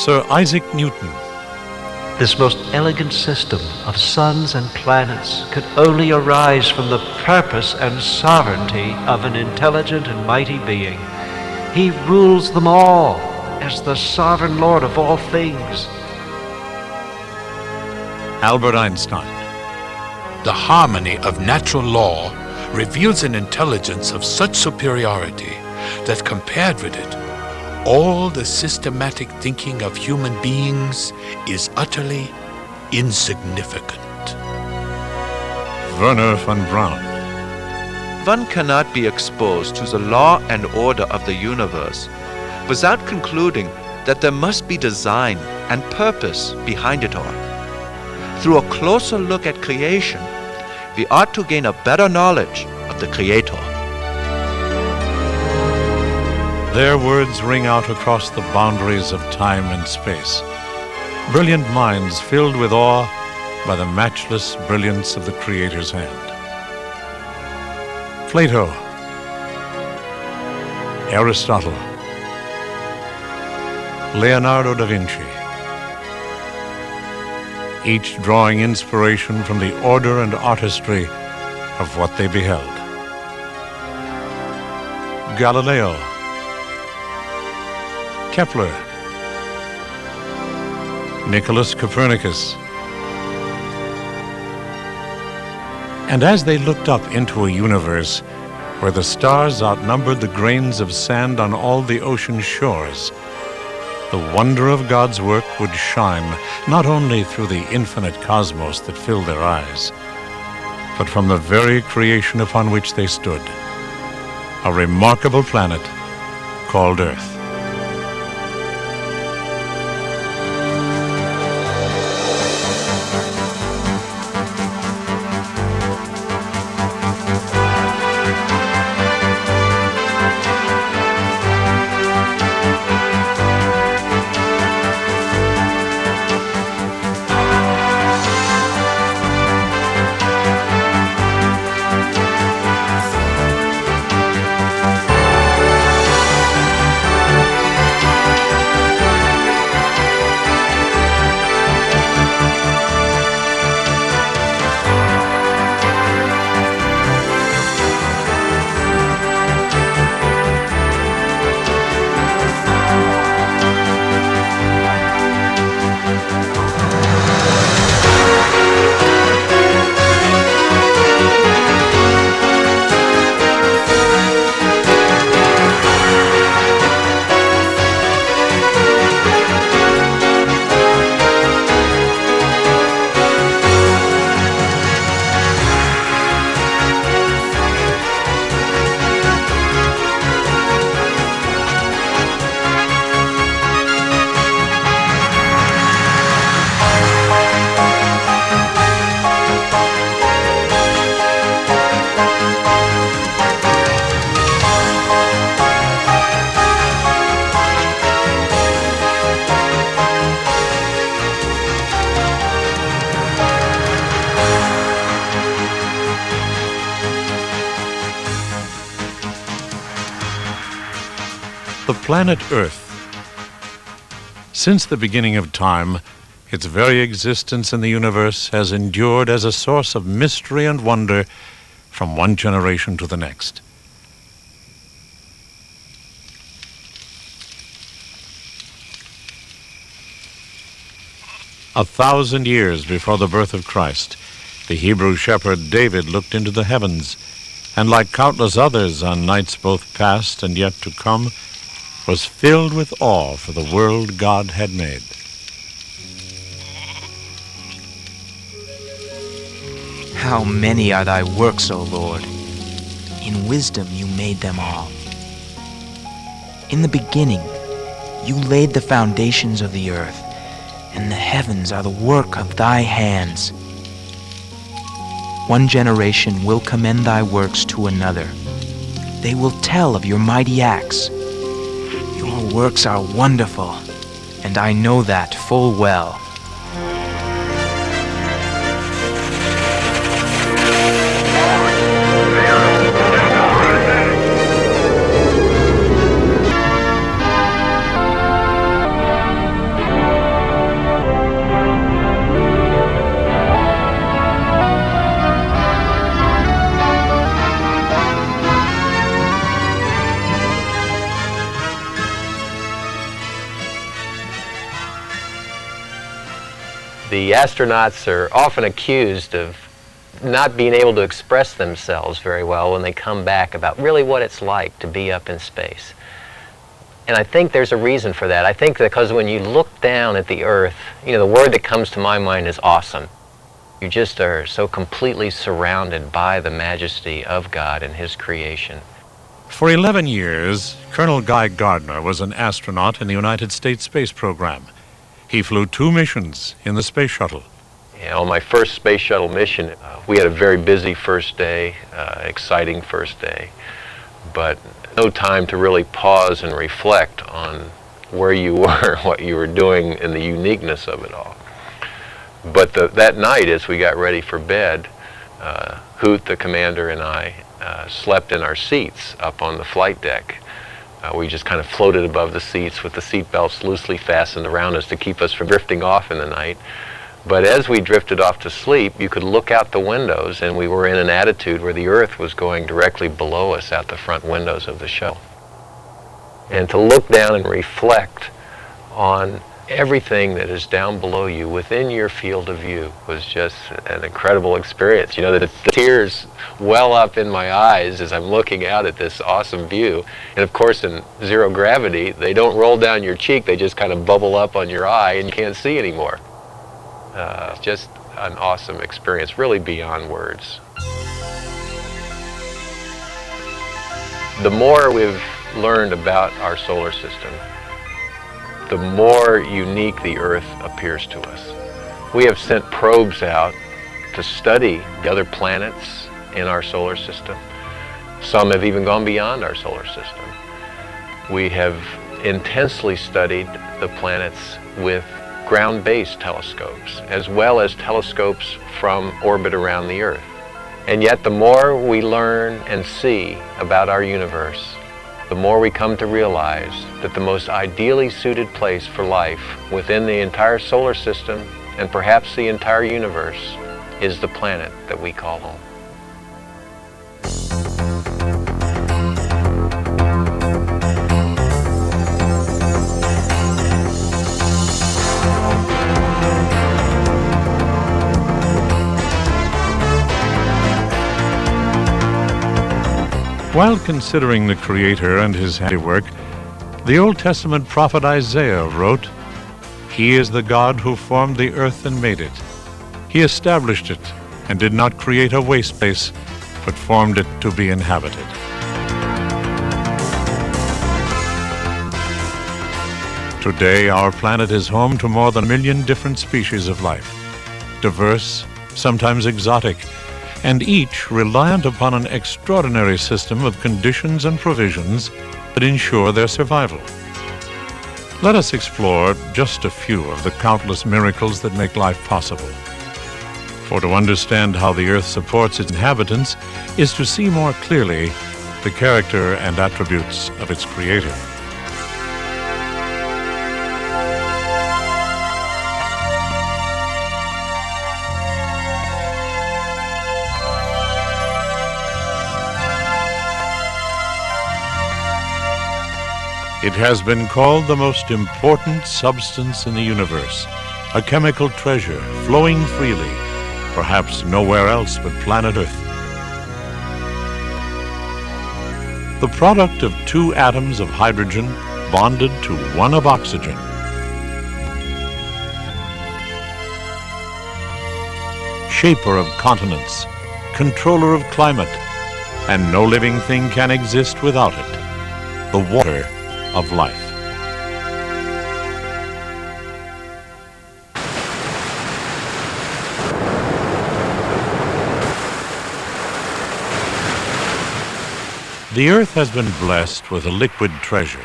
Sir Isaac Newton. This most elegant system of suns and planets could only arise from the purpose and sovereignty of an intelligent and mighty being. He rules them all as the sovereign Lord of all things. Albert Einstein. The harmony of natural law reveals an intelligence of such superiority that compared with it, all the systematic thinking of human beings is utterly insignificant. Werner von Braun. One cannot be exposed to the law and order of the universe without concluding that there must be design and purpose behind it all. Through a closer look at creation, we ought to gain a better knowledge of the Creator. Their words ring out across the boundaries of time and space. Brilliant minds filled with awe by the matchless brilliance of the Creator's hand. Plato, Aristotle, Leonardo da Vinci, each drawing inspiration from the order and artistry of what they beheld. Galileo, Kepler, Nicholas Copernicus. And as they looked up into a universe where the stars outnumbered the grains of sand on all the ocean's shores, the wonder of God's work would shine not only through the infinite cosmos that filled their eyes, but from the very creation upon which they stood, a remarkable planet called Earth. The planet Earth. Since the beginning of time, its very existence in the universe has endured as a source of mystery and wonder from one generation to the next. A 1,000 years before the birth of Christ, the Hebrew shepherd David looked into the heavens, and like countless others on nights both past and yet to come, was filled with awe for the world God had made. How many are thy works, O Lord! In wisdom you made them all. In the beginning you laid the foundations of the earth, and the heavens are the work of thy hands. One generation will commend thy works to another. They will tell of your mighty acts. Your works are wonderful, and I know that full well. The astronauts are often accused of not being able to express themselves very well when they come back about really what it's like to be up in space. And I think there's a reason for that. I think because when you look down at the Earth, the word that comes to my mind is awesome. You just are so completely surrounded by the majesty of God and His creation. For 11 years, Colonel Guy Gardner was an astronaut in the United States space program. He flew 2 missions in the space shuttle. On my first space shuttle mission, we had a very busy first day, exciting first day, but no time to really pause and reflect on where you were, what you were doing, and the uniqueness of it all. But that night, as we got ready for bed, Hoot, the commander, and I slept in our seats up on the flight deck. We just kind of floated above the seats with the seat belts loosely fastened around us to keep us from drifting off in the night. But as we drifted off to sleep, you could look out the windows, and we were in an attitude where the Earth was going directly below us out the front windows of the shuttle. And to look down and reflect on everything that is down below you within your field of view was just an incredible experience. The tears well up in my eyes as I'm looking out at this awesome view. And of course, in zero gravity, they don't roll down your cheek, they just kind of bubble up on your eye and you can't see anymore. It's just an awesome experience, really beyond words. The more we've learned about our solar system, the more unique the Earth appears to us. We have sent probes out to study the other planets in our solar system. Some have even gone beyond our solar system. We have intensely studied the planets with ground-based telescopes, as well as telescopes from orbit around the Earth. And yet the more we learn and see about our universe, the more we come to realize that the most ideally suited place for life within the entire solar system, and perhaps the entire universe, is the planet that we call home. While considering the Creator and His handiwork, the Old Testament prophet Isaiah wrote, "He is the God who formed the earth and made it. He established it and did not create a waste place, but formed it to be inhabited." Today, our planet is home to more than 1 million different species of life, diverse, sometimes exotic, and each reliant upon an extraordinary system of conditions and provisions that ensure their survival. Let us explore just a few of the countless miracles that make life possible. For to understand how the earth supports its inhabitants is to see more clearly the character and attributes of its Creator. It has been called the most important substance in the universe, a chemical treasure flowing freely, perhaps nowhere else but planet Earth. The product of 2 atoms of hydrogen bonded to one of oxygen. Shaper of continents, controller of climate, and no living thing can exist without it, the water of life. The Earth has been blessed with a liquid treasure.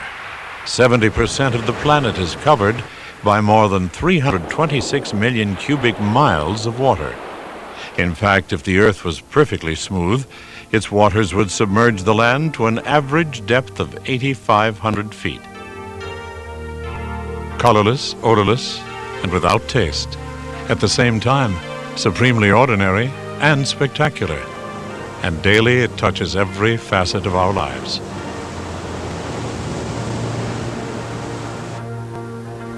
70% of the planet is covered by more than 326 million cubic miles of water. In fact, if the Earth was perfectly smooth, its waters would submerge the land to an average depth of 8,500 feet. Colorless, odorless, and without taste. At the same time, supremely ordinary and spectacular. And daily it touches every facet of our lives.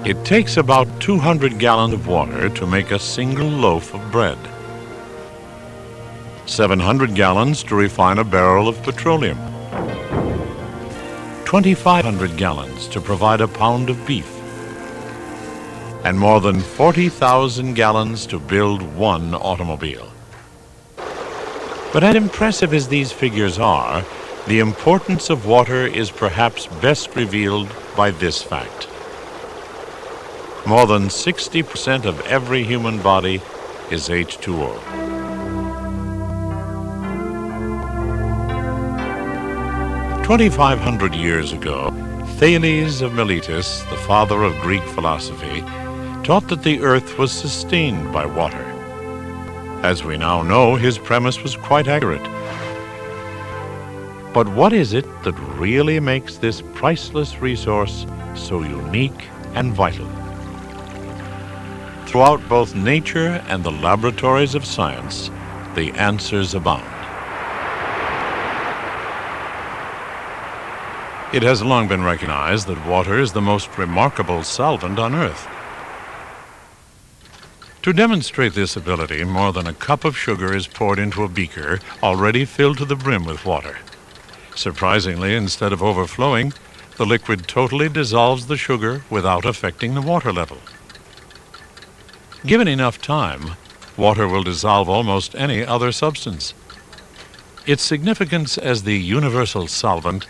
It takes about 200 gallons of water to make a single loaf of bread. 700 gallons to refine a barrel of petroleum. 2,500 gallons to provide a pound of beef. And more than 40,000 gallons to build one automobile. But as impressive as these figures are, the importance of water is perhaps best revealed by this fact. More than 60% of every human body is H2O. "2,500 years ago, Thales of Miletus, the father of Greek philosophy, taught that the earth was sustained by water. As we now know, his premise was quite accurate. But what is it that really makes this priceless resource so unique and vital? Throughout both nature and the laboratories of science, the answers abound. It has long been recognized that water is the most remarkable solvent on Earth. To demonstrate this ability, more than a cup of sugar is poured into a beaker already filled to the brim with water. Surprisingly, instead of overflowing, the liquid totally dissolves the sugar without affecting the water level. Given enough time, water will dissolve almost any other substance. Its significance as the universal solvent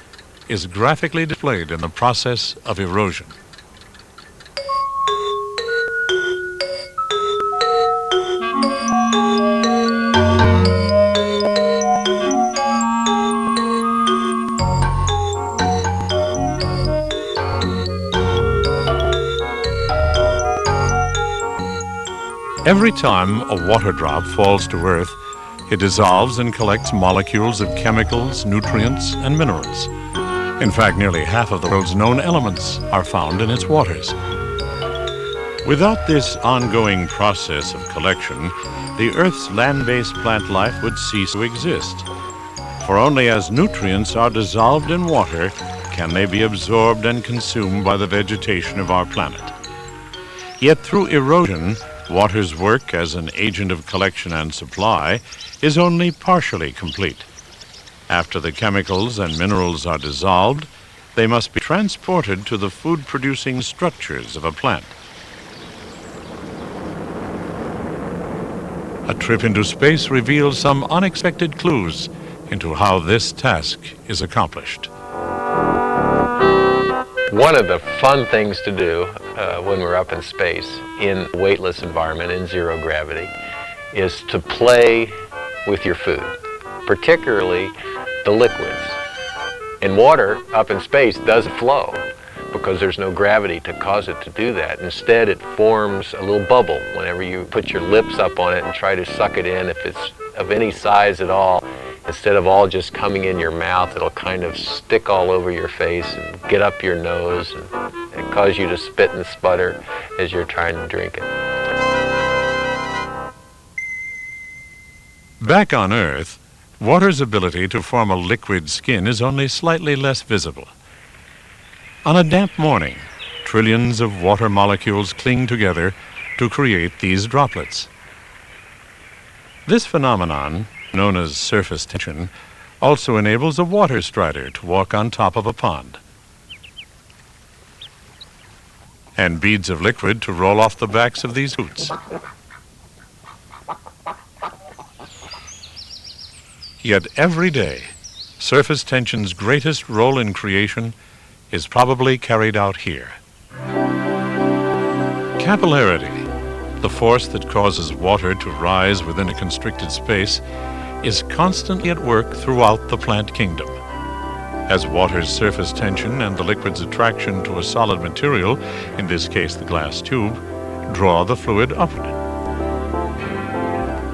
is graphically displayed in the process of erosion. Every time a water drop falls to Earth, it dissolves and collects molecules of chemicals, nutrients, and minerals. In fact, nearly half of the world's known elements are found in its waters. Without this ongoing process of collection, the Earth's land-based plant life would cease to exist. For only as nutrients are dissolved in water can they be absorbed and consumed by the vegetation of our planet. Yet through erosion, water's work as an agent of collection and supply is only partially complete. After the chemicals and minerals are dissolved, they must be transported to the food-producing structures of a plant. A trip into space reveals some unexpected clues into how this task is accomplished. One of the fun things to do when we're up in space, in a weightless environment, in zero gravity, is to play with your food, particularly the liquids. And water up in space doesn't flow because there's no gravity to cause it to do that. Instead, it forms a little bubble whenever you put your lips up on it and try to suck it in. If it's of any size at all, instead of all just coming in your mouth, it'll kind of stick all over your face and get up your nose and cause you to spit and sputter as you're trying to drink it. Back on Earth, water's ability to form a liquid skin is only slightly less visible. On a damp morning, trillions of water molecules cling together to create these droplets. This phenomenon, known as surface tension, also enables a water strider to walk on top of a pond. and beads of liquid to roll off the backs of these tubes. Yet every day, surface tension's greatest role in creation is probably carried out here. Capillarity, the force that causes water to rise within a constricted space, is constantly at work throughout the plant kingdom. As water's surface tension and the liquid's attraction to a solid material, in this case the glass tube, draw the fluid upward.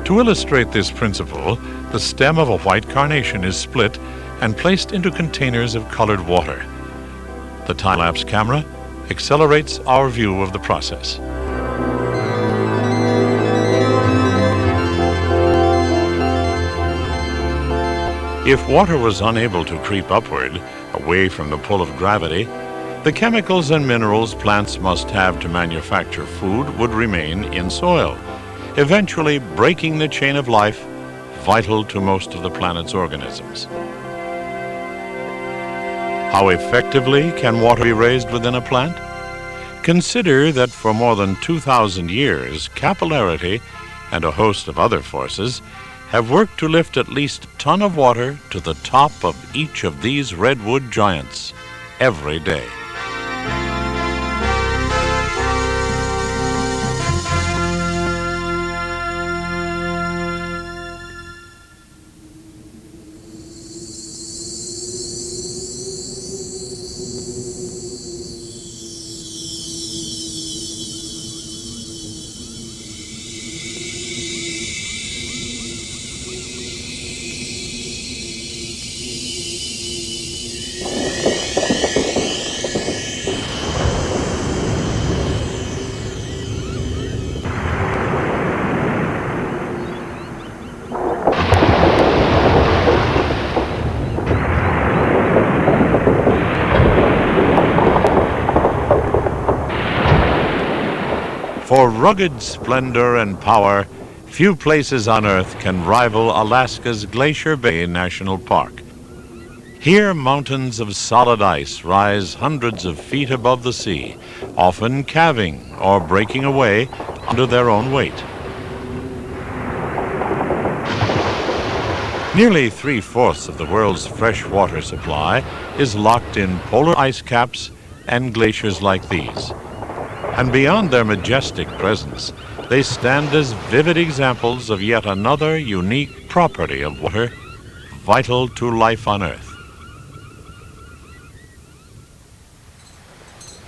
To illustrate this principle, the stem of a white carnation is split and placed into containers of colored water. The time-lapse camera accelerates our view of the process. If water was unable to creep upward, away from the pull of gravity, the chemicals and minerals plants must have to manufacture food would remain in soil, eventually breaking the chain of life vital to most of the planet's organisms. How effectively can water be raised within a plant? Consider that for more than 2,000 years, capillarity and a host of other forces have worked to lift at least a ton of water to the top of each of these redwood giants every day. For rugged splendor and power, few places on Earth can rival Alaska's Glacier Bay National Park. Here, mountains of solid ice rise hundreds of feet above the sea, often calving or breaking away under their own weight. Nearly 3/4 of the world's fresh water supply is locked in polar ice caps and glaciers like these. And beyond their majestic presence, they stand as vivid examples of yet another unique property of water, vital to life on Earth.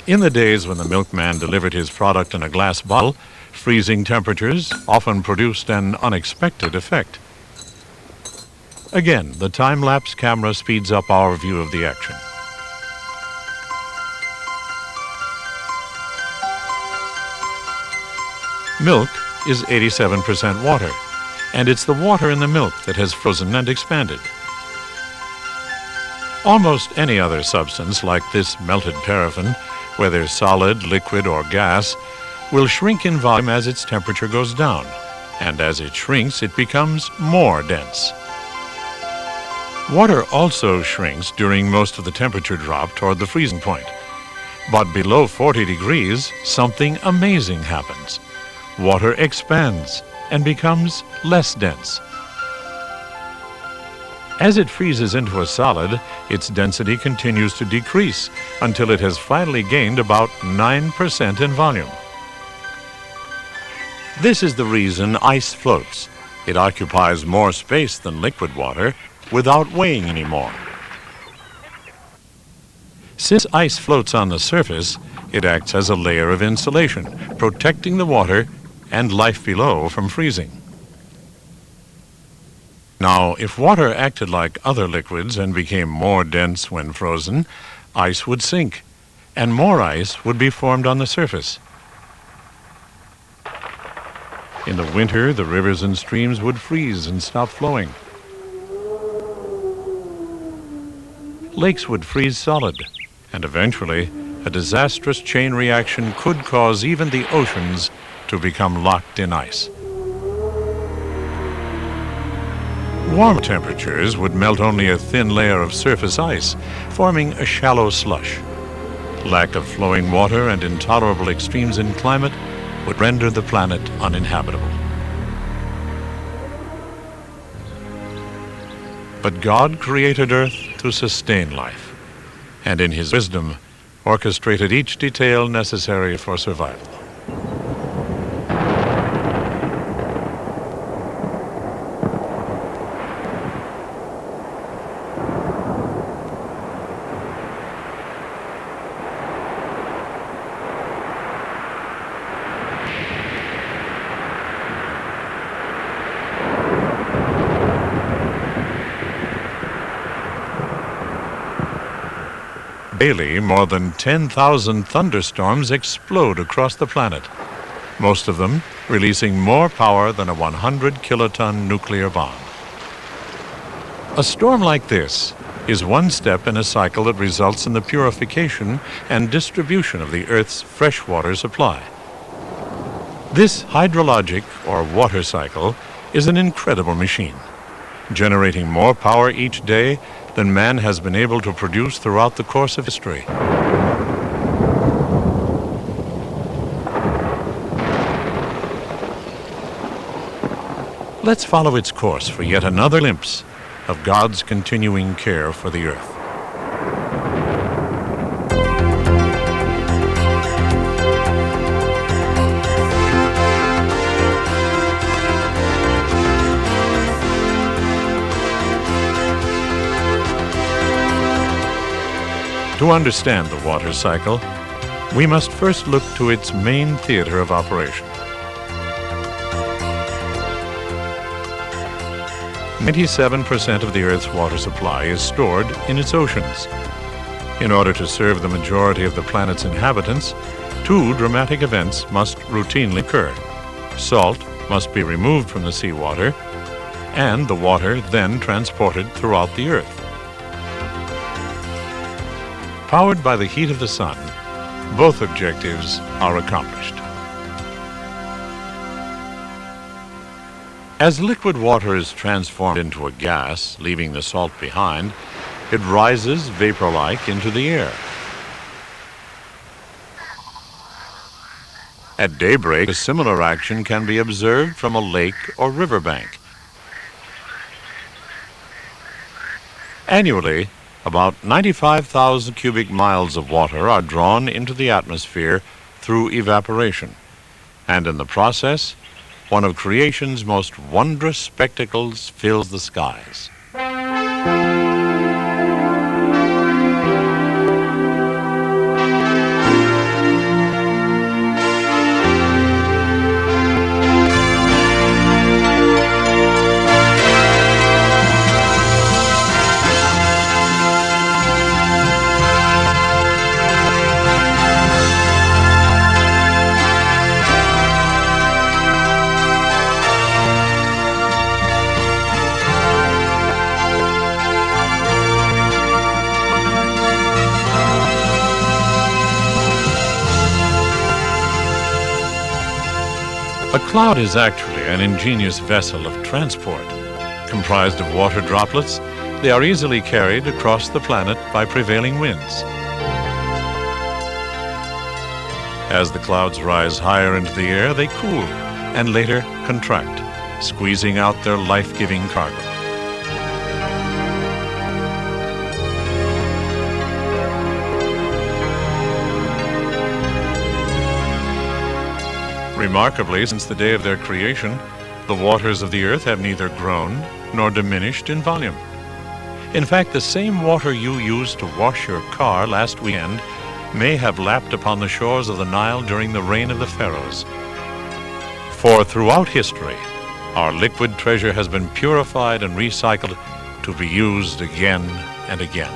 In the days when the milkman delivered his product in a glass bottle, freezing temperatures often produced an unexpected effect. Again, the time-lapse camera speeds up our view of the action. Milk is 87% water, and it's the water in the milk that has frozen and expanded. Almost any other substance, like this melted paraffin, whether solid, liquid, or gas, will shrink in volume as its temperature goes down, and as it shrinks, it becomes more dense. Water also shrinks during most of the temperature drop toward the freezing point. But below 40 degrees, something amazing happens. Water expands and becomes less dense. As it freezes into a solid, its density continues to decrease until it has finally gained about 9% in volume. This is the reason ice floats. It occupies more space than liquid water without weighing anymore. Since ice floats on the surface, it acts as a layer of insulation, protecting the water and life below from freezing. Now, if water acted like other liquids and became more dense when frozen, ice would sink, and more ice would be formed on the surface. In the winter, the rivers and streams would freeze and stop flowing. Lakes would freeze solid, and eventually, a disastrous chain reaction could cause even the oceans to become locked in ice. Warm temperatures would melt only a thin layer of surface ice, forming a shallow slush. Lack of flowing water and intolerable extremes in climate would render the planet uninhabitable. But God created Earth to sustain life, and in His wisdom orchestrated each detail necessary for survival. Daily, more than 10,000 thunderstorms explode across the planet, most of them releasing more power than a 100-kiloton nuclear bomb. A storm like this is one step in a cycle that results in the purification and distribution of the Earth's freshwater supply. This hydrologic, or water cycle, is an incredible machine, generating more power each day than man has been able to produce throughout the course of history. Let's follow its course for yet another glimpse of God's continuing care for the earth. To understand the water cycle, we must first look to its main theater of operation. 97% of the Earth's water supply is stored in its oceans. In order to serve the majority of the planet's inhabitants, two dramatic events must routinely occur. Salt must be removed from the seawater, and the water then transported throughout the Earth. Powered by the heat of the sun, both objectives are accomplished. As liquid water is transformed into a gas, leaving the salt behind, it rises vapor-like into the air. At daybreak, a similar action can be observed from a lake or riverbank. Annually, about 95,000 cubic miles of water are drawn into the atmosphere through evaporation, and in the process, one of creation's most wondrous spectacles fills the skies. A cloud is actually an ingenious vessel of transport. Comprised of water droplets, they are easily carried across the planet by prevailing winds. As the clouds rise higher into the air, they cool and later contract, squeezing out their life-giving cargo. Remarkably, since the day of their creation, the waters of the earth have neither grown nor diminished in volume. In fact, the same water you used to wash your car last weekend may have lapped upon the shores of the Nile during the reign of the pharaohs. For throughout history, our liquid treasure has been purified and recycled to be used again and again.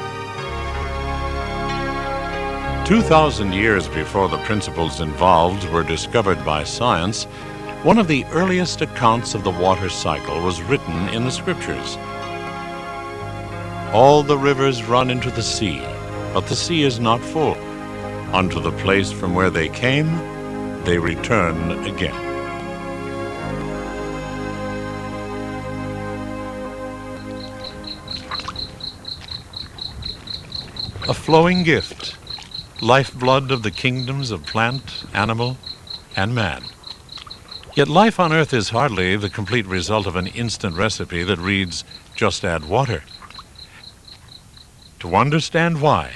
2,000 years before the principles involved were discovered by science, one of the earliest accounts of the water cycle was written in the scriptures. All the rivers run into the sea, but the sea is not full. Unto the place from where they came, they return again. A flowing gift, lifeblood of the kingdoms of plant, animal, and man. Yet life on Earth is hardly the complete result of an instant recipe that reads, just add water. To understand why,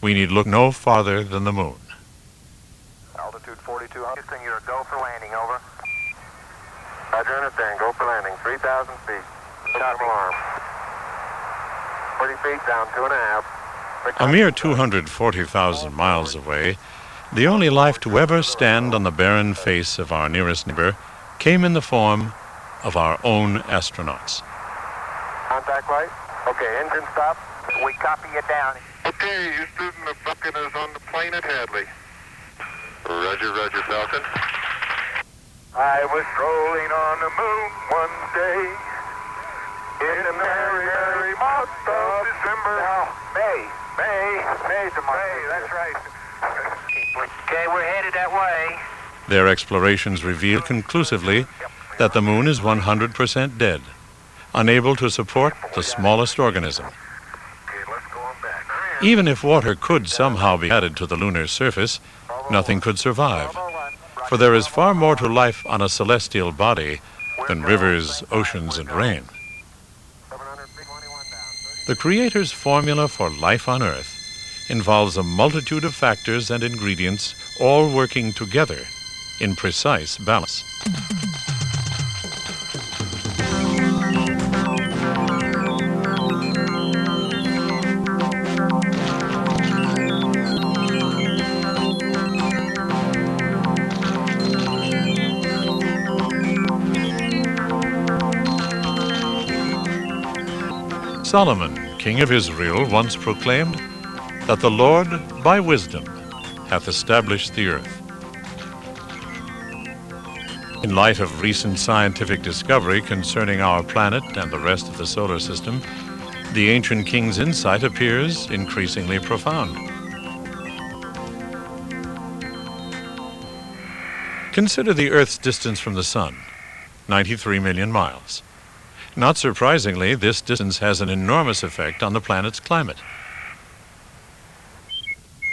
we need look no farther than the moon. Altitude 4200. Houston, you're go for landing, over. Roger, understand. Go for landing. 3,000 feet. Stop alarm. 40 feet down, 2.5. A mere 240,000 miles away, the only life to ever stand on the barren face of our nearest neighbor came in the form of our own astronauts. Contact light. Okay, engine stop. We copy you down. Okay, Houston, the Falcon is on the plane at Hadley. Roger, Roger, Falcon. I was strolling on the moon one day in the merry, merry month of December. No, May's the month. May, that's right. Okay, we're headed that way. Their explorations revealed conclusively that the moon is 100% dead, unable to support the smallest organism. Okay, let's go on back. Even if water could somehow be added to the lunar surface, nothing could survive, for there is far more to life on a celestial body than rivers, oceans, and rain. The Creator's formula for life on Earth involves a multitude of factors and ingredients all working together in precise balance. Solomon, king of Israel, once proclaimed that the Lord, by wisdom, hath established the earth. In light of recent scientific discovery concerning our planet and the rest of the solar system, the ancient king's insight appears increasingly profound. Consider the Earth's distance from the Sun, 93 million miles. Not surprisingly, this distance has an enormous effect on the planet's climate.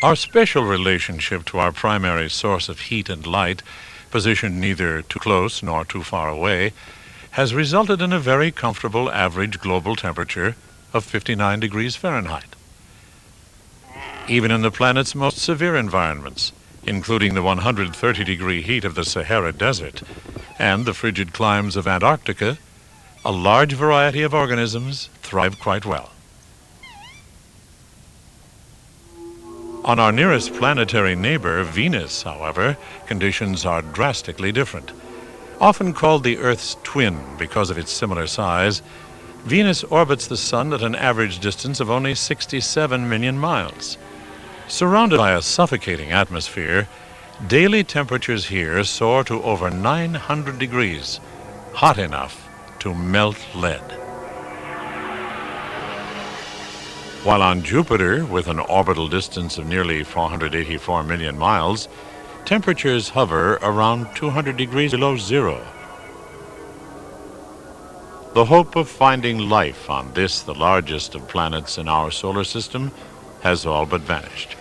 Our special relationship to our primary source of heat and light, positioned neither too close nor too far away, has resulted in a very comfortable average global temperature of 59 degrees Fahrenheit. Even in the planet's most severe environments, including the 130-degree heat of the Sahara Desert and the frigid climes of Antarctica, a large variety of organisms thrive quite well. On our nearest planetary neighbor, Venus, however, conditions are drastically different. Often called the Earth's twin because of its similar size, Venus orbits the Sun at an average distance of only 67 million miles. Surrounded by a suffocating atmosphere, daily temperatures here soar to over 900 degrees, hot enough to melt lead. While on Jupiter, with an orbital distance of nearly 484 million miles, temperatures hover around 200 degrees below zero. The hope of finding life on this, the largest of planets in our solar system, has all but vanished.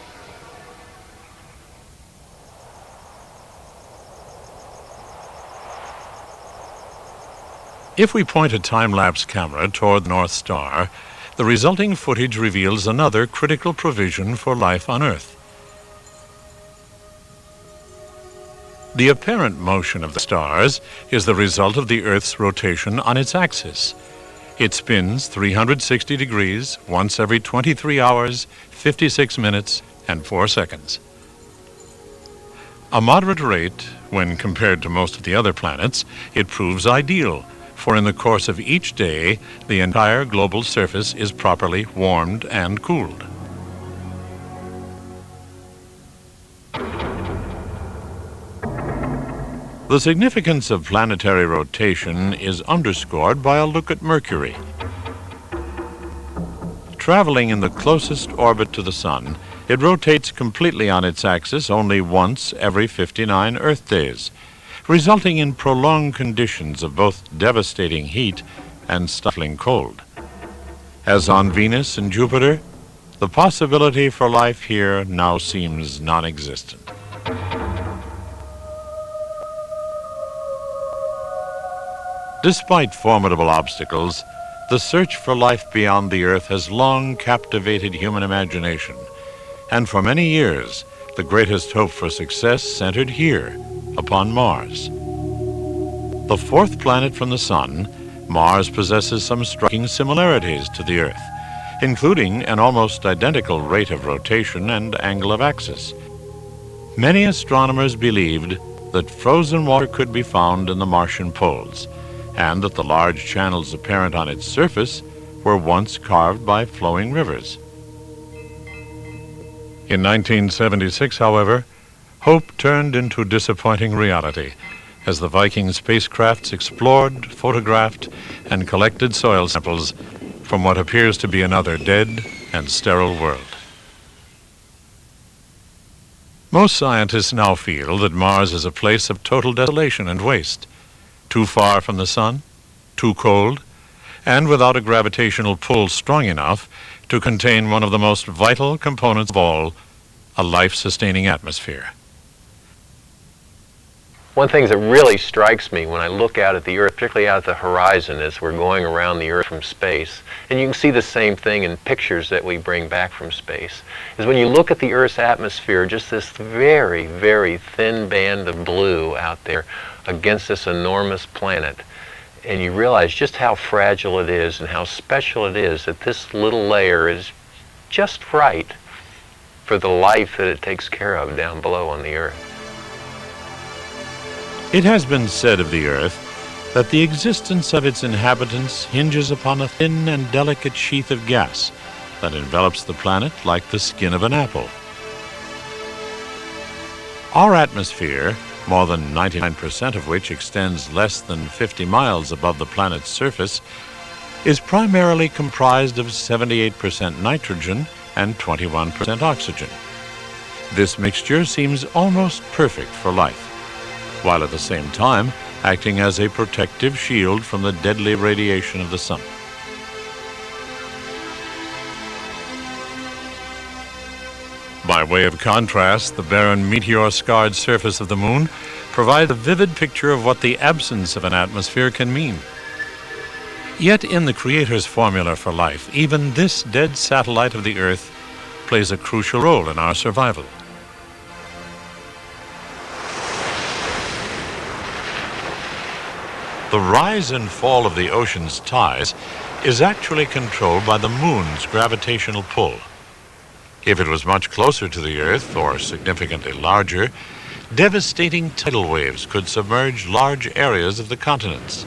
If we point a time-lapse camera toward the North Star, the resulting footage reveals another critical provision for life on Earth. The apparent motion of the stars is the result of the Earth's rotation on its axis. It spins 360 degrees once every 23 hours, 56 minutes, and 4 seconds. A moderate rate, when compared to most of the other planets, it proves ideal, for in the course of each day, the entire global surface is properly warmed and cooled. The significance of planetary rotation is underscored by a look at Mercury. Traveling in the closest orbit to the Sun, it rotates completely on its axis only once every 59 Earth days, resulting in prolonged conditions of both devastating heat and stifling cold. As on Venus and Jupiter, the possibility for life here now seems non-existent. Despite formidable obstacles, the search for life beyond the Earth has long captivated human imagination, and for many years, the greatest hope for success centered here, upon Mars. The fourth planet from the Sun, Mars possesses some striking similarities to the Earth, including an almost identical rate of rotation and angle of axis. Many astronomers believed that frozen water could be found in the Martian poles, and that the large channels apparent on its surface were once carved by flowing rivers. In 1976, however, hope turned into disappointing reality as the Viking spacecrafts explored, photographed, and collected soil samples from what appears to be another dead and sterile world. Most scientists now feel that Mars is a place of total desolation and waste, too far from the sun, too cold, and without a gravitational pull strong enough to contain one of the most vital components of all, a life-sustaining atmosphere. One thing that really strikes me when I look out at the Earth, particularly out at the horizon as we're going around the Earth from space, and you can see the same thing in pictures that we bring back from space, is when you look at the Earth's atmosphere, just this very, very thin band of blue out there against this enormous planet, and you realize just how fragile it is and how special it is that this little layer is just right for the life that it takes care of down below on the Earth. It has been said of the Earth that the existence of its inhabitants hinges upon a thin and delicate sheath of gas that envelops the planet like the skin of an apple. Our atmosphere, more than 99% of which extends less than 50 miles above the planet's surface, is primarily comprised of 78% nitrogen and 21% oxygen. This mixture seems almost perfect for life, while at the same time acting as a protective shield from the deadly radiation of the sun. By way of contrast, the barren meteor-scarred surface of the moon provides a vivid picture of what the absence of an atmosphere can mean. Yet in the Creator's formula for life, even this dead satellite of the Earth plays a crucial role in our survival. The rise and fall of the ocean's tides is actually controlled by the moon's gravitational pull. If it was much closer to the Earth, or significantly larger, devastating tidal waves could submerge large areas of the continents.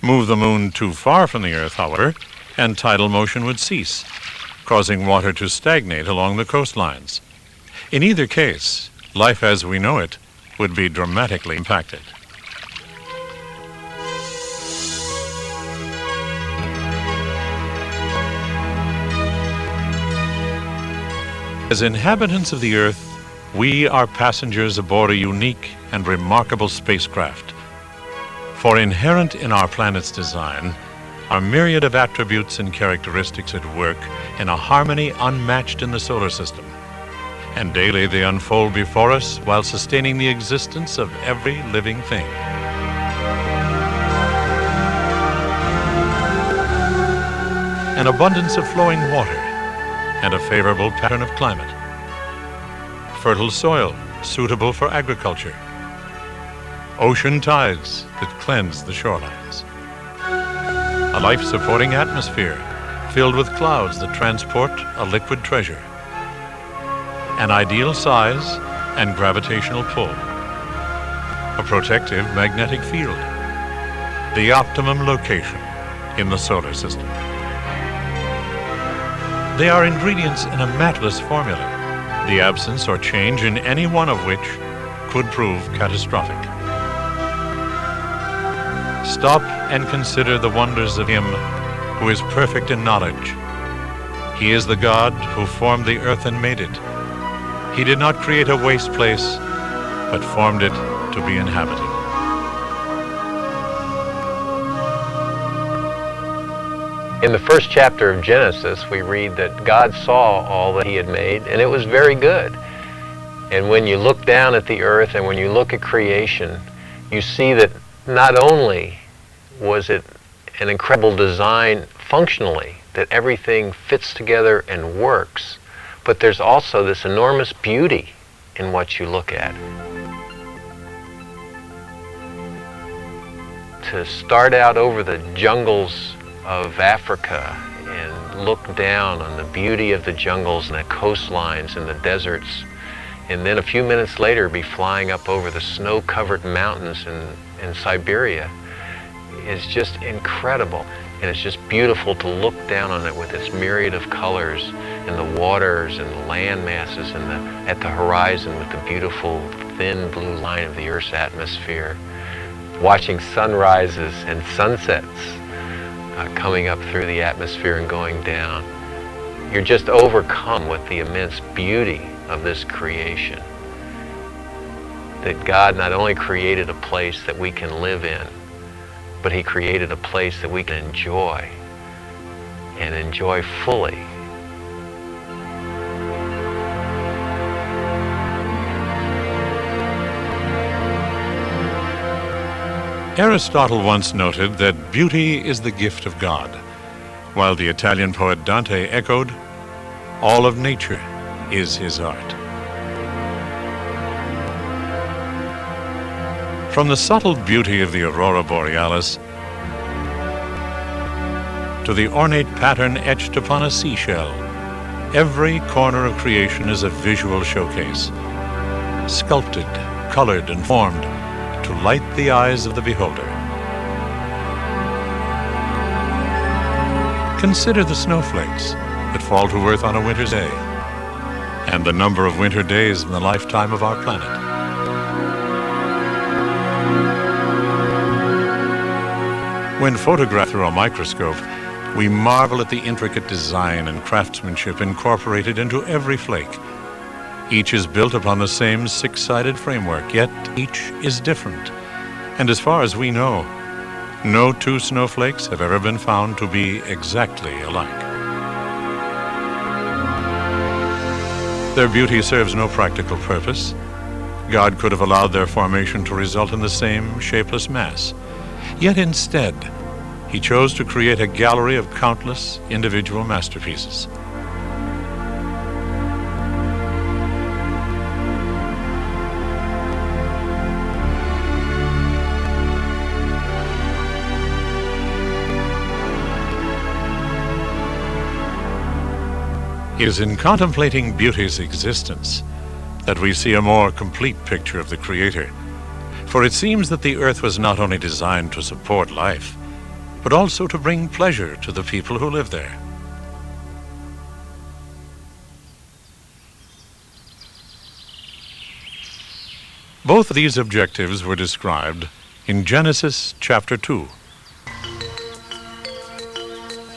Move the moon too far from the Earth, however, and tidal motion would cease, causing water to stagnate along the coastlines. In either case, life as we know it would be dramatically impacted. As inhabitants of the Earth, we are passengers aboard a unique and remarkable spacecraft. For inherent in our planet's design are myriad of attributes and characteristics at work in a harmony unmatched in the solar system. And daily they unfold before us while sustaining the existence of every living thing. An abundance of flowing water and a favorable pattern of climate. Fertile soil suitable for agriculture. Ocean tides that cleanse the shorelines. A life-supporting atmosphere filled with clouds that transport a liquid treasure. An ideal size and gravitational pull. A protective magnetic field. The optimum location in the solar system. They are ingredients in a matchless formula, the absence or change in any one of which could prove catastrophic. Stop and consider the wonders of Him who is perfect in knowledge. He is the God who formed the earth and made it. He did not create a waste place, but formed it to be inhabited. In the first chapter of Genesis, we read that God saw all that he had made, and it was very good. And when you look down at the earth and when you look at creation, you see that not only was it an incredible design functionally, that everything fits together and works, but there's also this enormous beauty in what you look at. To start out over the jungles of Africa and look down on the beauty of the jungles and the coastlines and the deserts, and then a few minutes later be flying up over the snow-covered mountains in Siberia is just incredible. And it's just beautiful to look down on it with its myriad of colors and the waters and the land masses and at the horizon with the beautiful thin blue line of the Earth's atmosphere. Watching sunrises and sunsets coming up through the atmosphere and going down. You're just overcome with the immense beauty of this creation. That God not only created a place that we can live in, but he created a place that we can enjoy and enjoy fully. Aristotle once noted that beauty is the gift of God, while the Italian poet Dante echoed, all of nature is his art. From the subtle beauty of the aurora borealis to the ornate pattern etched upon a seashell, every corner of creation is a visual showcase, sculpted, colored, and formed to light the eyes of the beholder. Consider the snowflakes that fall to earth on a winter's day, and the number of winter days in the lifetime of our planet. When photographed through a microscope, we marvel at the intricate design and craftsmanship incorporated into every flake. Each is built upon the same six-sided framework, yet each is different. And as far as we know, no two snowflakes have ever been found to be exactly alike. Their beauty serves no practical purpose. God could have allowed their formation to result in the same shapeless mass. Yet instead, he chose to create a gallery of countless individual masterpieces. It is in contemplating beauty's existence that we see a more complete picture of the Creator. For it seems that the earth was not only designed to support life, but also to bring pleasure to the people who live there. Both of these objectives were described in Genesis chapter 2.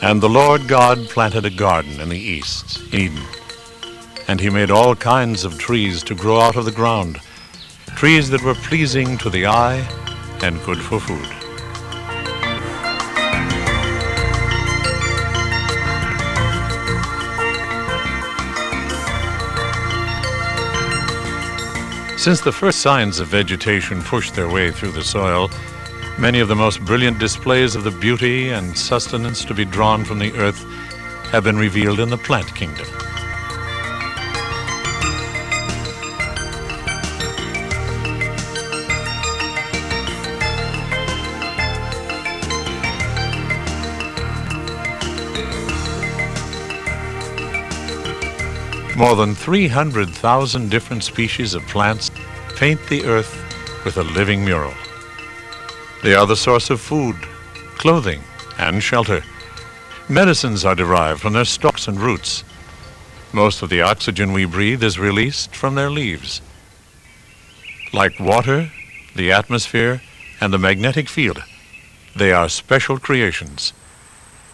And the Lord God planted a garden in the east, Eden, and he made all kinds of trees to grow out of the ground, trees that were pleasing to the eye and good for food. Since the first signs of vegetation pushed their way through the soil, many of the most brilliant displays of the beauty and sustenance to be drawn from the earth have been revealed in the plant kingdom. More than 300,000 different species of plants paint the earth with a living mural. They are the source of food, clothing, and shelter. Medicines are derived from their stalks and roots. Most of the oxygen we breathe is released from their leaves. Like water, the atmosphere, and the magnetic field, they are special creations,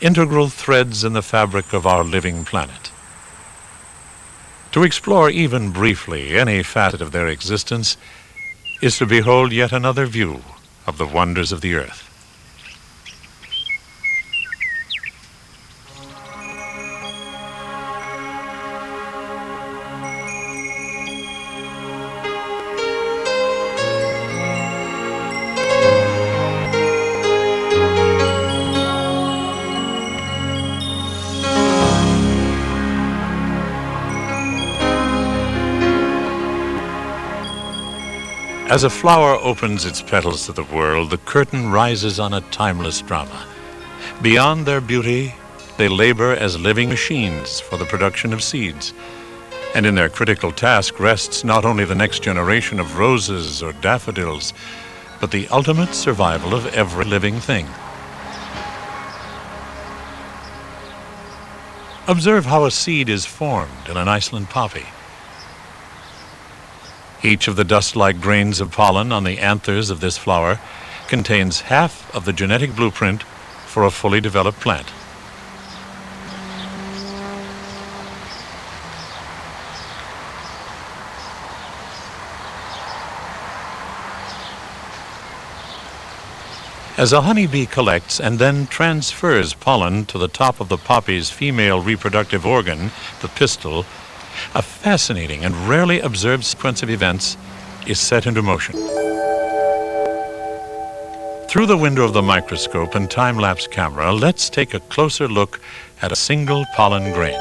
integral threads in the fabric of our living planet. To explore even briefly any facet of their existence is to behold yet another view of the wonders of the earth. As a flower opens its petals to the world, the curtain rises on a timeless drama. Beyond their beauty, they labor as living machines for the production of seeds. And in their critical task rests not only the next generation of roses or daffodils, but the ultimate survival of every living thing. Observe how a seed is formed in an Iceland poppy. Each of the dust-like grains of pollen on the anthers of this flower contains half of the genetic blueprint for a fully developed plant. As a honeybee collects and then transfers pollen to the top of the poppy's female reproductive organ, the pistil, a fascinating and rarely observed sequence of events is set into motion. Through the window of the microscope and time-lapse camera, let's take a closer look at a single pollen grain.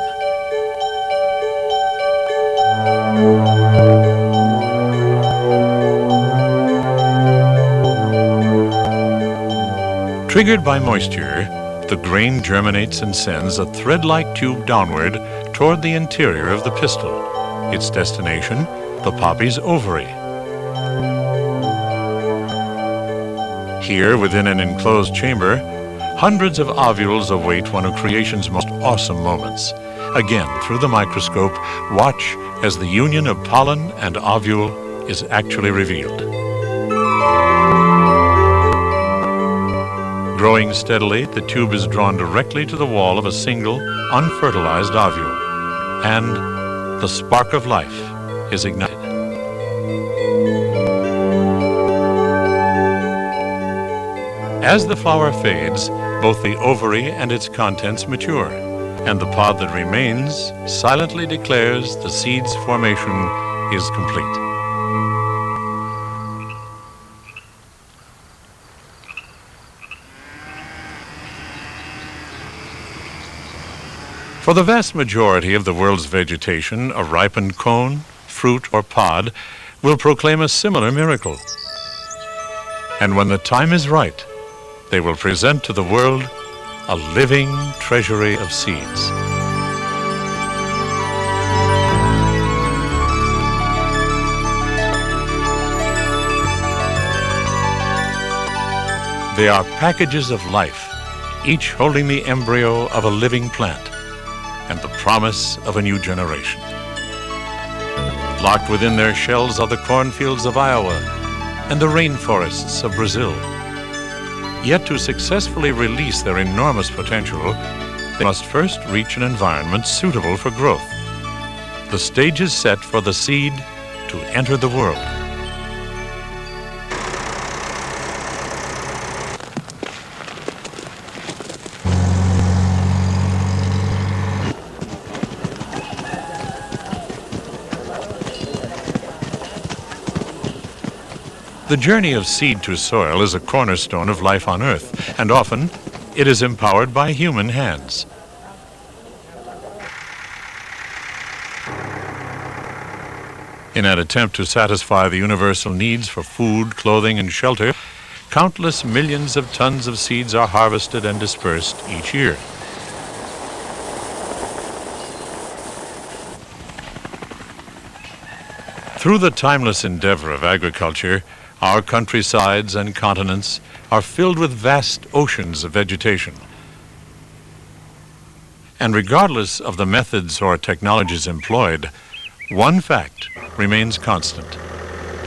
Triggered by moisture, the grain germinates and sends a thread-like tube downward toward the interior of the pistil. Its destination, the poppy's ovary. Here, within an enclosed chamber, hundreds of ovules await one of creation's most awesome moments. Again, through the microscope, watch as the union of pollen and ovule is actually revealed. Growing steadily, the tube is drawn directly to the wall of a single, unfertilized ovule, and the spark of life is ignited. As the flower fades, both the ovary and its contents mature, and the pod that remains silently declares the seed's formation is complete. For the vast majority of the world's vegetation, a ripened cone, fruit, or pod will proclaim a similar miracle. And when the time is right, they will present to the world a living treasury of seeds. They are packages of life, each holding the embryo of a living plant and the promise of a new generation. Locked within their shells are the cornfields of Iowa and the rainforests of Brazil. Yet to successfully release their enormous potential, they must first reach an environment suitable for growth. The stage is set for the seed to enter the world. The journey of seed to soil is a cornerstone of life on Earth, and often it is empowered by human hands. In an attempt to satisfy the universal needs for food, clothing, and shelter, countless millions of tons of seeds are harvested and dispersed each year. Through the timeless endeavor of agriculture, our countrysides and continents are filled with vast oceans of vegetation. And regardless of the methods or technologies employed, one fact remains constant.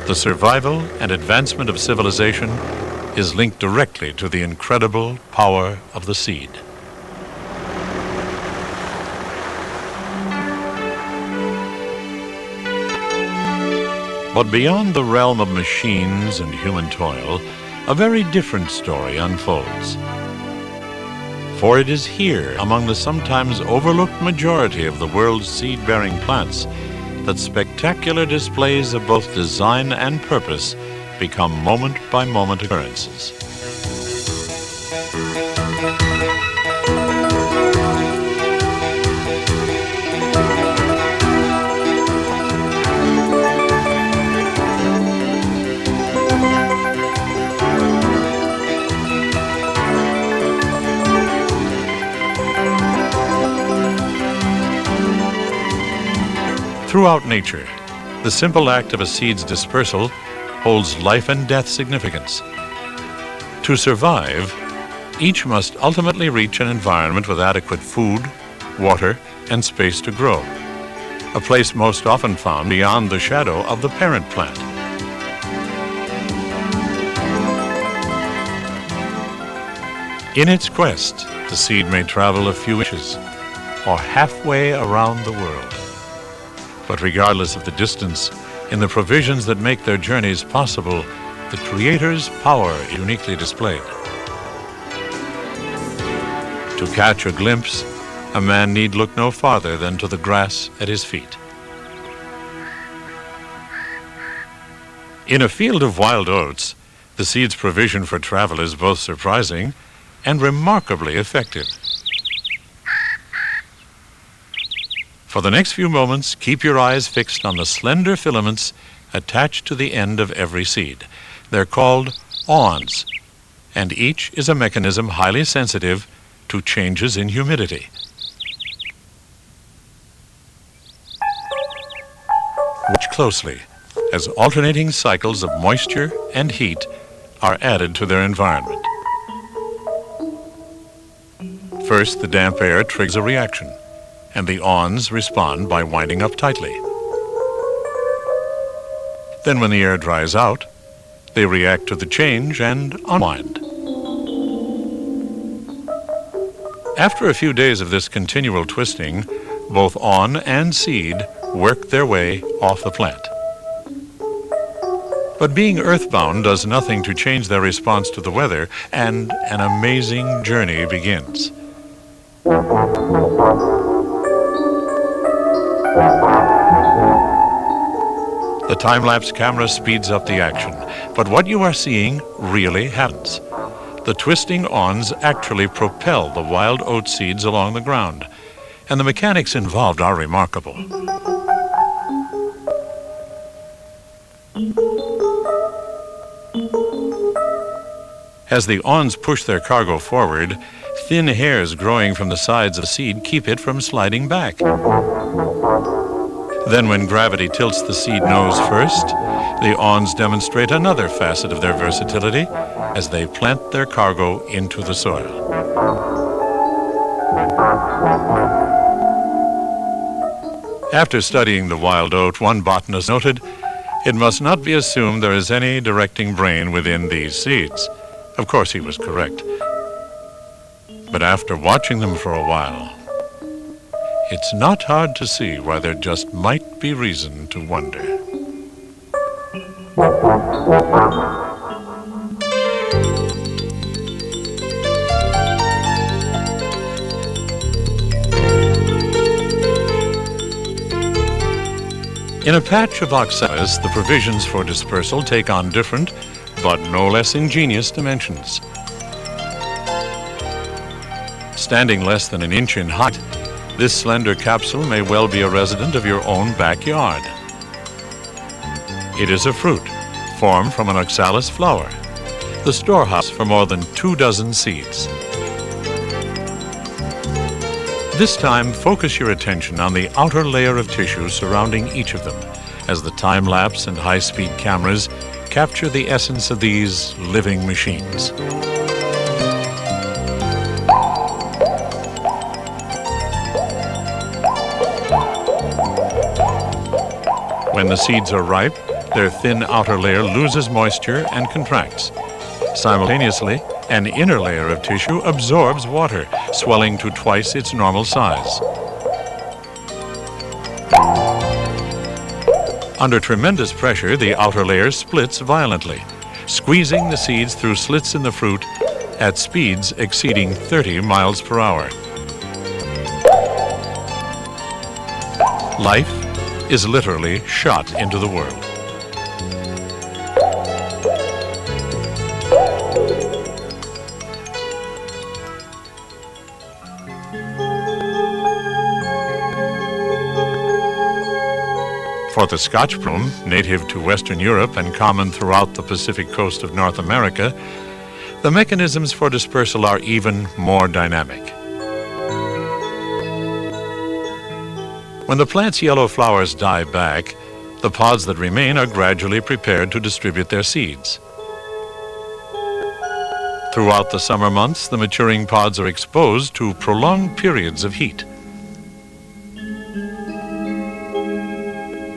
The survival and advancement of civilization is linked directly to the incredible power of the seed. But beyond the realm of machines and human toil, a very different story unfolds. For it is here, among the sometimes overlooked majority of the world's seed-bearing plants, that spectacular displays of both design and purpose become moment-by-moment occurrences. Throughout nature, the simple act of a seed's dispersal holds life and death significance. To survive, each must ultimately reach an environment with adequate food, water, and space to grow, a place most often found beyond the shadow of the parent plant. In its quest, the seed may travel a few inches or halfway around the world. But regardless of the distance, in the provisions that make their journeys possible, the Creator's power is uniquely displayed. To catch a glimpse, a man need look no farther than to the grass at his feet. In a field of wild oats, the seed's provision for travel is both surprising and remarkably effective. For the next few moments, keep your eyes fixed on the slender filaments attached to the end of every seed. They're called awns, and each is a mechanism highly sensitive to changes in humidity. Watch closely as alternating cycles of moisture and heat are added to their environment. First, the damp air triggers a reaction, and the awns respond by winding up tightly. Then when the air dries out, they react to the change and unwind. After a few days of this continual twisting, both awn and seed work their way off the plant. But being earthbound does nothing to change their response to the weather, and an amazing journey begins. The time-lapse camera speeds up the action, but what you are seeing really happens. The twisting awns actually propel the wild oat seeds along the ground, and the mechanics involved are remarkable. As the awns push their cargo forward, thin hairs growing from the sides of the seed keep it from sliding back. Then when gravity tilts the seed nose first, the awns demonstrate another facet of their versatility as they plant their cargo into the soil. After studying the wild oat, one botanist noted, "It must not be assumed there is any directing brain within these seeds." Of course, he was correct. But after watching them for a while, it's not hard to see why there just might be reason to wonder. In a patch of oxalis, the provisions for dispersal take on different, but no less ingenious dimensions. Standing less than an inch in height, this slender capsule may well be a resident of your own backyard. It is a fruit formed from an oxalis flower, the storehouse for more than 24 seeds. This time, focus your attention on the outer layer of tissue surrounding each of them, as the time-lapse and high-speed cameras capture the essence of these living machines. When the seeds are ripe, their thin outer layer loses moisture and contracts. Simultaneously, an inner layer of tissue absorbs water, swelling to twice its normal size. Under tremendous pressure, the outer layer splits violently, squeezing the seeds through slits in the fruit at speeds exceeding 30 miles per hour. Life is literally shot into the world. For the Scotch broom, native to Western Europe and common throughout the Pacific coast of North America, the mechanisms for dispersal are even more dynamic. When the plant's yellow flowers die back, the pods that remain are gradually prepared to distribute their seeds. Throughout the summer months, the maturing pods are exposed to prolonged periods of heat.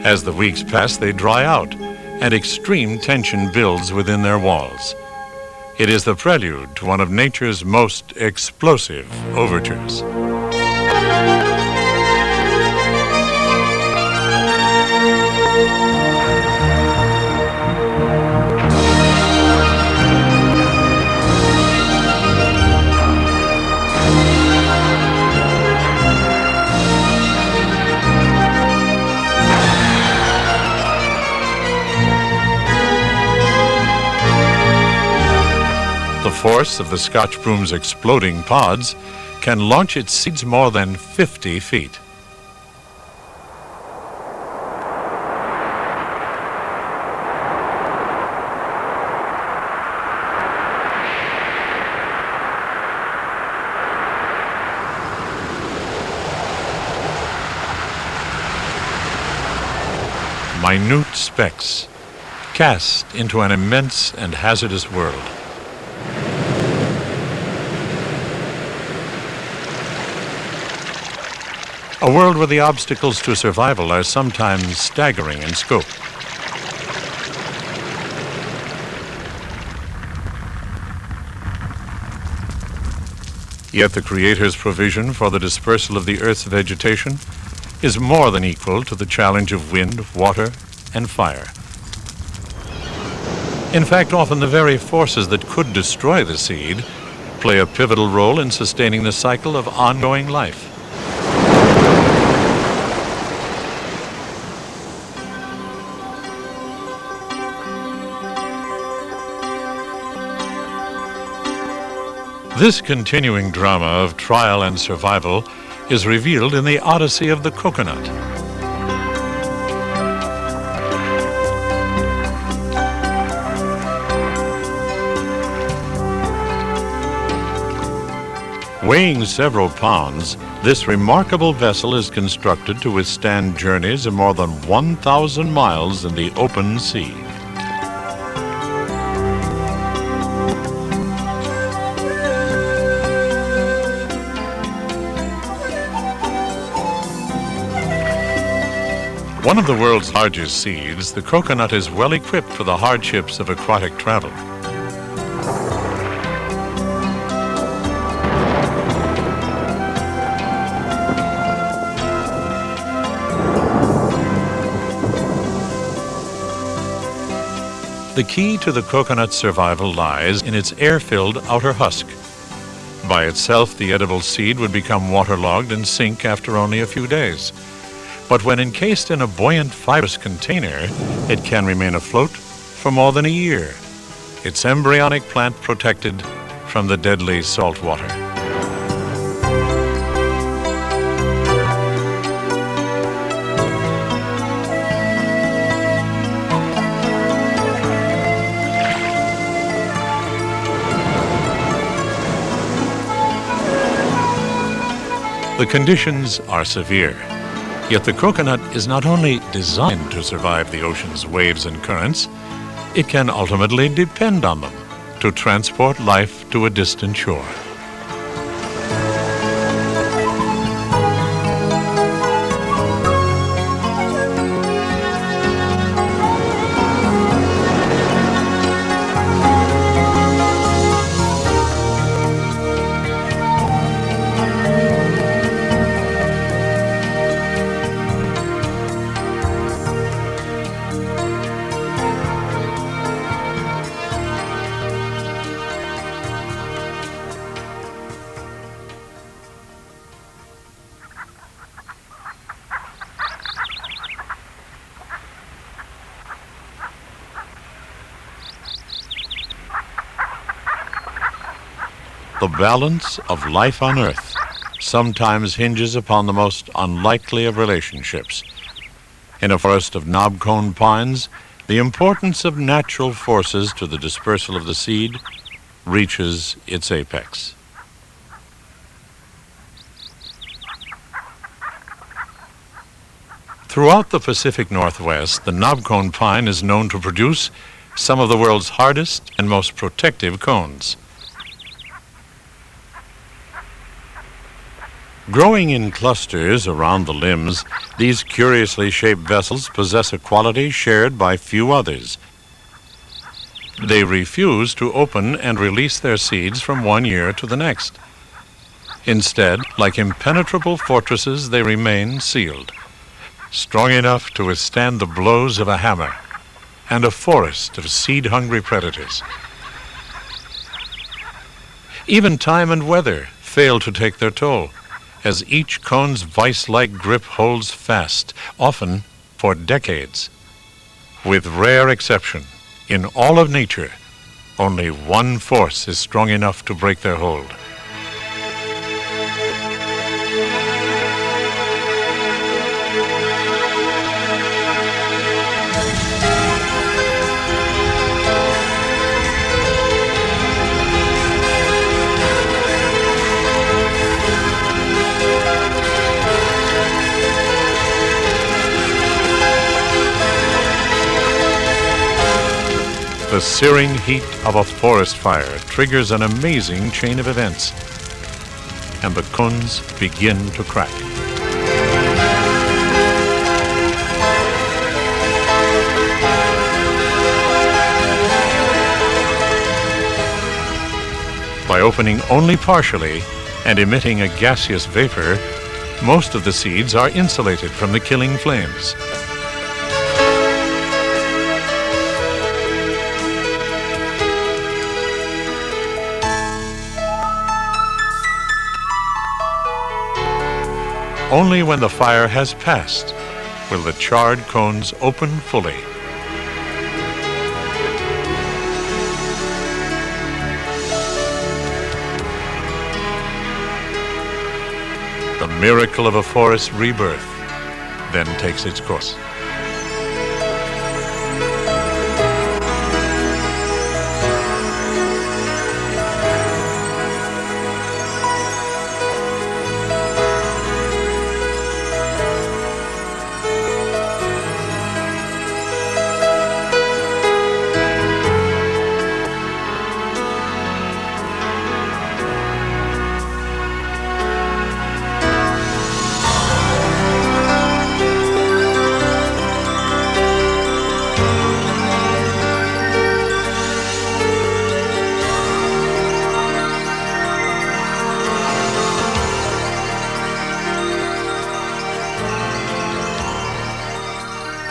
As the weeks pass, they dry out, and extreme tension builds within their walls. It is the prelude to one of nature's most explosive overtures. The force of the Scotch broom's exploding pods can launch its seeds more than 50 feet. Minute specks, cast into an immense and hazardous world. A world where the obstacles to survival are sometimes staggering in scope. Yet the Creator's provision for the dispersal of the Earth's vegetation is more than equal to the challenge of wind, water, and fire. In fact, often the very forces that could destroy the seed play a pivotal role in sustaining the cycle of ongoing life. This continuing drama of trial and survival is revealed in the Odyssey of the coconut. Weighing several pounds, this remarkable vessel is constructed to withstand journeys of more than 1,000 miles in the open sea. One of the world's largest seeds, the coconut is well equipped for the hardships of aquatic travel. The key to the coconut's survival lies in its air-filled outer husk. By itself, the edible seed would become waterlogged and sink after only a few days. But when encased in a buoyant fibrous container, it can remain afloat for more than a year, its embryonic plant protected from the deadly salt water. The conditions are severe. Yet the coconut is not only designed to survive the ocean's waves and currents, it can ultimately depend on them to transport life to a distant shore. The balance of life on Earth sometimes hinges upon the most unlikely of relationships. In a forest of knob-cone pines, the importance of natural forces to the dispersal of the seed reaches its apex. Throughout the Pacific Northwest, the knobcone pine is known to produce some of the world's hardest and most protective cones. Growing in clusters around the limbs, these curiously shaped vessels possess a quality shared by few others. They refuse to open and release their seeds from one year to the next. Instead, like impenetrable fortresses, they remain sealed, strong enough to withstand the blows of a hammer and a forest of seed-hungry predators. Even time and weather fail to take their toll, as each cone's vice-like grip holds fast, often for decades. With rare exception, in all of nature, only one force is strong enough to break their hold. The searing heat of a forest fire triggers an amazing chain of events, and the cones begin to crack. By opening only partially and emitting a gaseous vapor, most of the seeds are insulated from the killing flames. Only when the fire has passed will the charred cones open fully. The miracle of a forest rebirth then takes its course.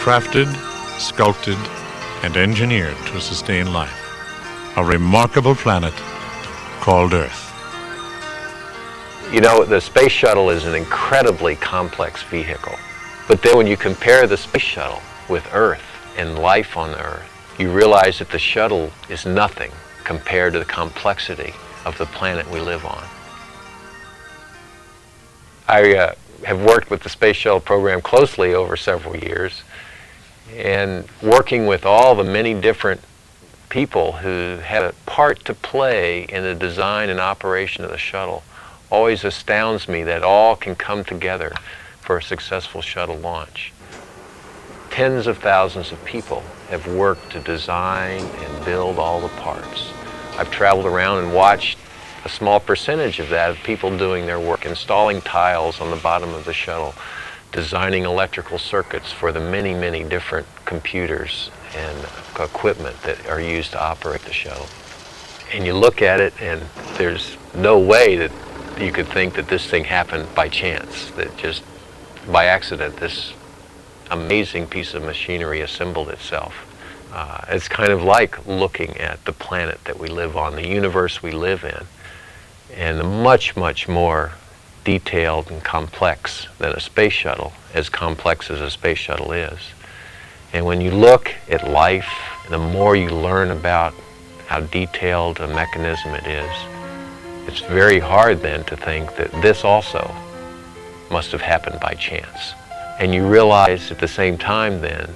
Crafted, sculpted, and engineered to sustain life. A remarkable planet called Earth. You know, the space shuttle is an incredibly complex vehicle. But then when you compare the space shuttle with Earth and life on Earth, you realize that the shuttle is nothing compared to the complexity of the planet we live on. I have worked with the space shuttle program closely over several years, and working with all the many different people who had a part to play in the design and operation of the shuttle always astounds me that all can come together for a successful shuttle launch. Tens of thousands of people have worked to design and build all the parts. I've traveled around and watched a small percentage of that, of people doing their work, installing tiles on the bottom of the shuttle, designing electrical circuits for the many, many different computers and equipment that are used to operate the shuttle. And you look at it and there's no way that you could think that this thing happened by chance, that just by accident this amazing piece of machinery assembled itself. It's kind of like looking at the planet that we live on, the universe we live in, and much, much more detailed and complex than a space shuttle, as complex as a space shuttle is. And when you look at life, the more you learn about how detailed a mechanism it is, it's very hard then to think that this also must have happened by chance. And you realize at the same time then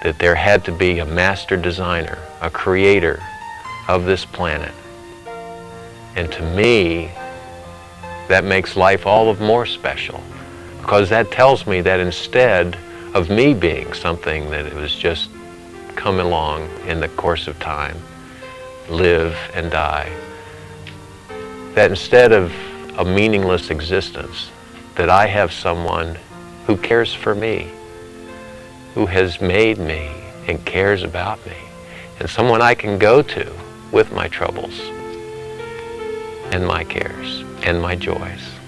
that there had to be a master designer, a creator of this planet. And to me, that makes life all of more special, because that tells me that instead of me being something that it was just come along in the course of time, live and die, that instead of a meaningless existence, that I have someone who cares for me, who has made me and cares about me, and someone I can go to with my troubles and my cares and my joys.